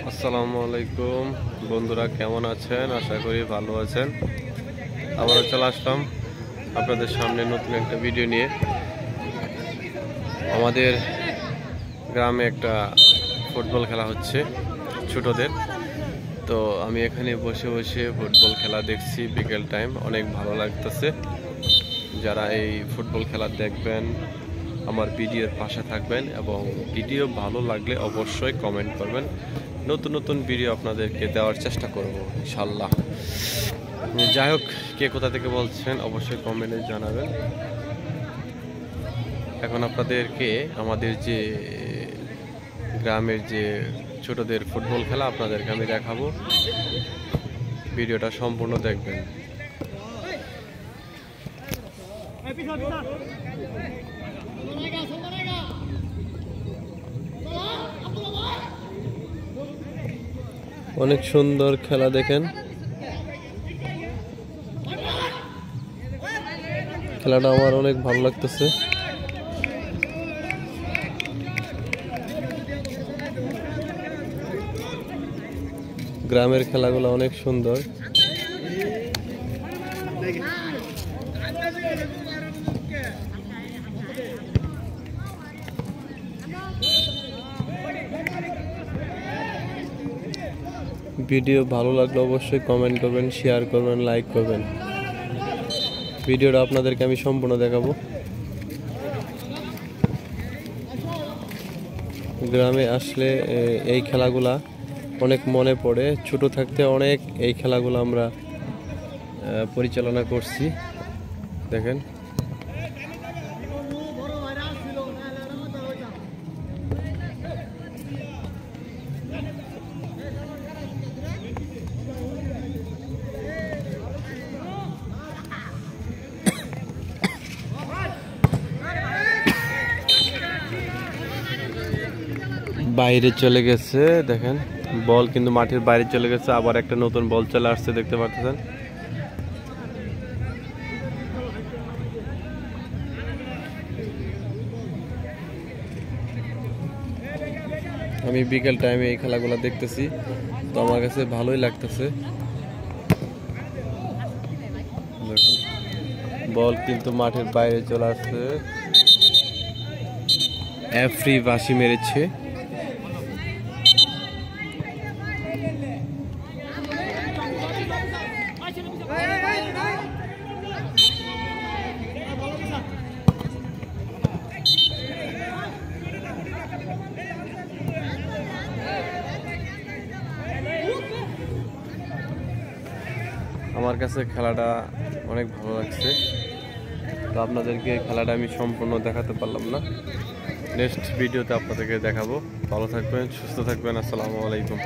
আসসালামু আলাইকুম বন্ধুরা, কেমন আছেন? আশা করি ভালো আছেন। আবারও চলে আসলাম আপনাদের সামনে নতুন একটা ভিডিও নিয়ে। আমাদের গ্রামে একটা ফুটবল খেলা হচ্ছে ছোটদের। তো আমি এখানে বসে বসে ফুটবল খেলা দেখছি, বিকেল টাইম, অনেক ভালো লাগতেছে। যারা এই ফুটবল খেলা দেখবেন আমার ভিডিওর পাশে থাকবেন এবং ভিডিও ভালো লাগলে অবশ্যই কমেন্ট করবেন। নতুন নতুন ভিডিও আপনাদেরকে দেওয়ার চেষ্টা করব ইনশাল্লাহ। যাই হোক, কে কোথা থেকে বলছেন অবশ্যই কমেন্টে জানাবেন। এখন আপনাদেরকে আমাদের যে গ্রামের যে ছোটদের ফুটবল খেলা আপনাদেরকে আমি দেখাবো, ভিডিওটা সম্পূর্ণ দেখবেন। অনেক সুন্দর খেলা, দেখেন খেলাটা আমার অনেক ভালো লাগতেছে। গ্রামের খেলাগুলো অনেক সুন্দর। ভিডিও ভালো লাগলে অবশ্যই কমেন্ট করবেন, শেয়ার করবেন, লাইক করবেন। ভিডিওটা আপনাদেরকে আমি সম্পূর্ণ দেখাবো। গ্রামে আসলে এই খেলাগুলা অনেক মনে পড়ে। ছোট থাকতে অনেক এই খেলাগুলো আমরা পরিচালনা করছি। দেখেন বাইরে চলে গেছে, দেখেন বল কিন্তু মাঠের বাইরে চলে গেছে, আবার একটা নতুন বল চলে আসছে, দেখতে পাচ্ছেন। আমি বিকেল টাইমে এই খেলাগুলো দেখতেছি, তো আমার কাছে ভালোই লাগতেছে। বল কিন্তু মাঠের বাইরে চলে আসছে, এফরি বাঁশি মেরেছে। আমার কাছে খেলাটা অনেক ভালো লাগছে, তো আপনাদেরকে খেলাটা আমি সম্পূর্ণ দেখাতে পারলাম না। নেক্সট ভিডিওতে আপনাদেরকে দেখাবো। ভালো থাকবেন, সুস্থ থাকবেন। আসসালামু আলাইকুম।